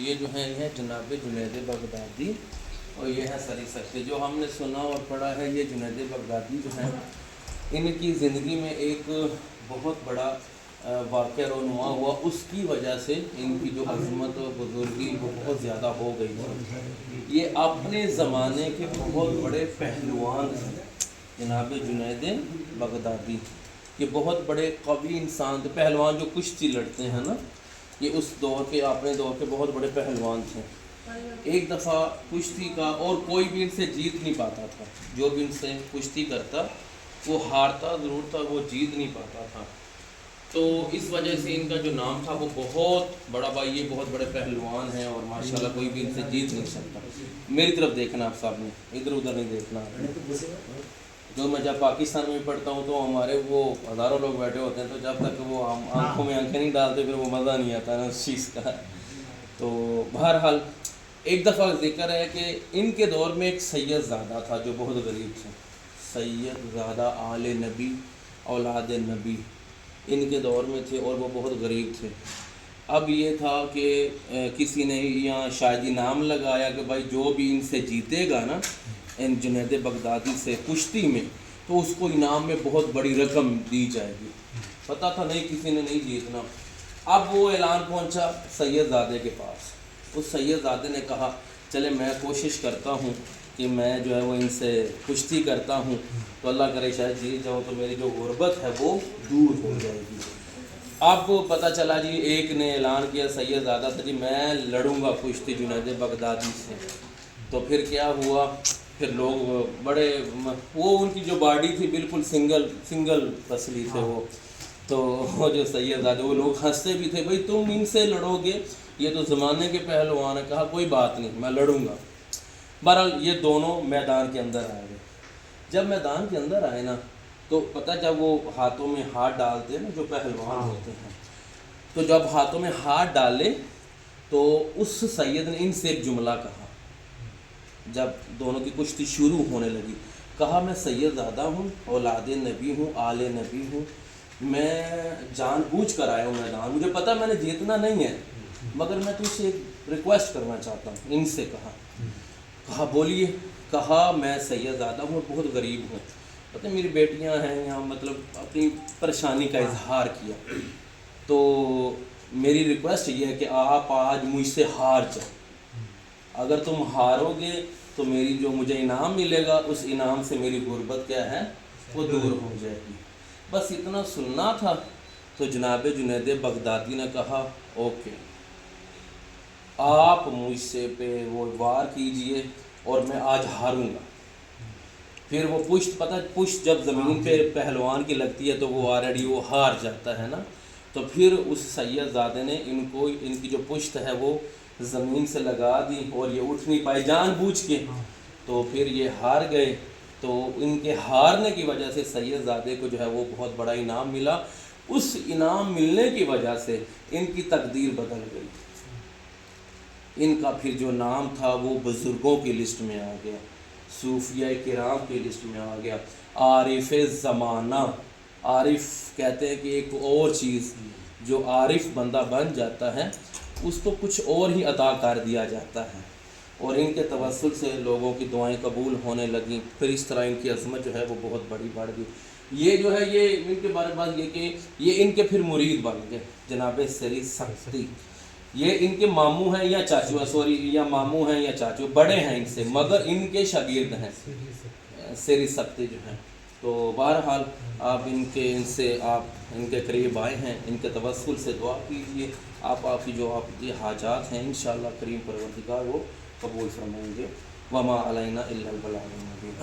یہ جو ہے یہ جناب جنید بغدادی اور یہ ہے سری سختی. جو ہم نے سنا اور پڑھا ہے یہ جنید بغدادی جو ہیں ان کی زندگی میں ایک بہت بڑا واقعہ رونما ہوا. اس کی وجہ سے ان کی جو عظمت و بزرگی وہ بہت زیادہ ہو گئی تھی. یہ اپنے زمانے کے بہت بڑے پہلوان تھے جناب جنید بغدادی. یہ بہت بڑے قوی انسان تھے, پہلوان جو کشتی لڑتے ہیں نا, یہ اس دور کے اپنے دور کے بہت بڑے پہلوان تھے. ایک دفعہ کشتی کا اور کوئی بھی ان سے جیت نہیں پاتا تھا. جو بھی ان سے کشتی کرتا وہ ہارتا ضرور تھا, وہ جیت نہیں پاتا تھا. تو اس وجہ سے ان کا جو نام تھا وہ بہت بڑا. بھائی یہ بہت بڑے پہلوان ہیں اور ماشاءاللہ کوئی بھی ان سے جیت نہیں سکتا. میری طرف دیکھنا آپ صاحب نے, ادھر ادھر نہیں دیکھنا. جو میں جب پاکستان میں پڑھتا ہوں تو ہمارے وہ ہزاروں لوگ بیٹھے ہوتے ہیں, تو جب تک وہ آنکھوں میں آنکھیں نہیں ڈالتے پھر وہ مزہ نہیں آتا نا اس چیز کا. تو بہرحال ایک دفعہ ذکر ہے کہ ان کے دور میں ایک سید زادہ تھا جو بہت غریب تھے. سید زادہ آل نبی اولاد نبی ان کے دور میں تھے اور وہ بہت غریب تھے. اب یہ تھا کہ کسی نے یہاں شاید نام لگایا کہ بھائی جو بھی ان سے جیتے گا نا ان جنید بغدادی سے کشتی میں, تو اس کو انعام میں بہت بڑی رقم دی جائے گی. پتہ تھا نہیں, کسی نے نہیں جیتنا. اب وہ اعلان پہنچا سید زادے کے پاس. اس سید زادے نے کہا چلے میں کوشش کرتا ہوں کہ میں جو ہے وہ ان سے کشتی کرتا ہوں, تو اللہ کرے شاید جیت جاؤں تو میری جو غربت ہے وہ دور ہو جائے گی. اب پتہ چلا جی ایک نے اعلان کیا سید زادہ سے, جی میں لڑوں گا کشتی جنید بغدادی سے. تو پھر کیا ہوا, پھر لوگ بڑے وہ ان کی جو باڈی تھی بالکل سنگل پسلی تھے وہ. تو وہ جو سید زادے وہ لوگ ہنستے بھی تھے, بھائی تم ان سے لڑو گے, یہ تو زمانے کے پہلوان. کہا کوئی بات نہیں میں لڑوں گا. بہرحال یہ دونوں میدان کے اندر آئے گئے. جب میدان کے اندر آئے نا تو پتہ جب وہ ہاتھوں میں ہاتھ ڈالتے ہیں نا جو پہلوان ہوتے ہیں, تو جب ہاتھوں میں ہاتھ ڈالے تو اس سید نے ان سے ایک جملہ کہا. جب دونوں کی کشتی شروع ہونے لگی, کہا میں سید زادہ ہوں, اولاد نبی ہوں, آل نبی ہوں, میں جان بوجھ کر آیا ہوں میدان. مجھے پتہ میں نے جیتنا نہیں ہے, مگر میں تم سے ایک ریکویسٹ کرنا چاہتا ہوں. ان سے کہا بولیے. کہا میں سید زادہ ہوں اور بہت غریب ہوں, پتہ میری بیٹیاں ہیں یہاں, مطلب اپنی پریشانی کا اظہار کیا. تو میری ریکویسٹ یہ ہے کہ آپ آج مجھ سے ہار جاؤ. اگر تم ہارو گے تو میری جو مجھے انعام ملے گا اس انعام سے میری غربت کیا ہے وہ دور ہو جائے گی. بس اتنا سننا تھا. تو جناب جنید بغدادی نے کہا اوکے, آپ مجھ سے پہ وہ وار کیجئے اور میں آج ہاروں گا. پھر وہ پشت جب زمین پہ پہلوان کی لگتی ہے تو وہ آلریڈی وہ ہار جاتا ہے نا. تو پھر اس سید زادے نے ان کی جو پشت ہے وہ زمین سے لگا دی اور یہ اٹھ نہیں پائے جان بوجھ کے. تو پھر یہ ہار گئے. تو ان کے ہارنے کی وجہ سے سید زادے کو جو ہے وہ بہت بڑا انعام ملا. اس انعام ملنے کی وجہ سے ان کی تقدیر بدل گئی. ان کا پھر جو نام تھا وہ بزرگوں کی لسٹ میں آ گیا, صوفیہ کرام کی لسٹ میں آ گیا. عارف زمانہ, عارف کہتے ہیں کہ ایک اور چیز, جو عارف بندہ بن جاتا ہے اس کو کچھ اور ہی عطا کر دیا جاتا ہے. اور ان کے توسل سے لوگوں کی دعائیں قبول ہونے لگیں. پھر اس طرح ان کی عظمت جو ہے وہ بہت بڑی بڑھ گئی. یہ جو ہے یہ ان کے بارے میں یہ کہ یہ ان کے پھر مرید بن گئے جناب سری سختی. یہ ان کے ماموں ہیں یا چاچو, یا ماموں ہیں یا چاچو, بڑے ہیں ان سے مگر ان کے شاگرد ہیں سری سختی جو ہیں. تو بہرحال آپ ان کے قریب آئے ہیں, ان کے توسل سے دعا کیجیے. آپ کی جو آپ کی حاجات ہیں انشاءاللہ کریم پروردگار وہ قبول فرمائیں گے. وما علینا الا البلاغ المبین.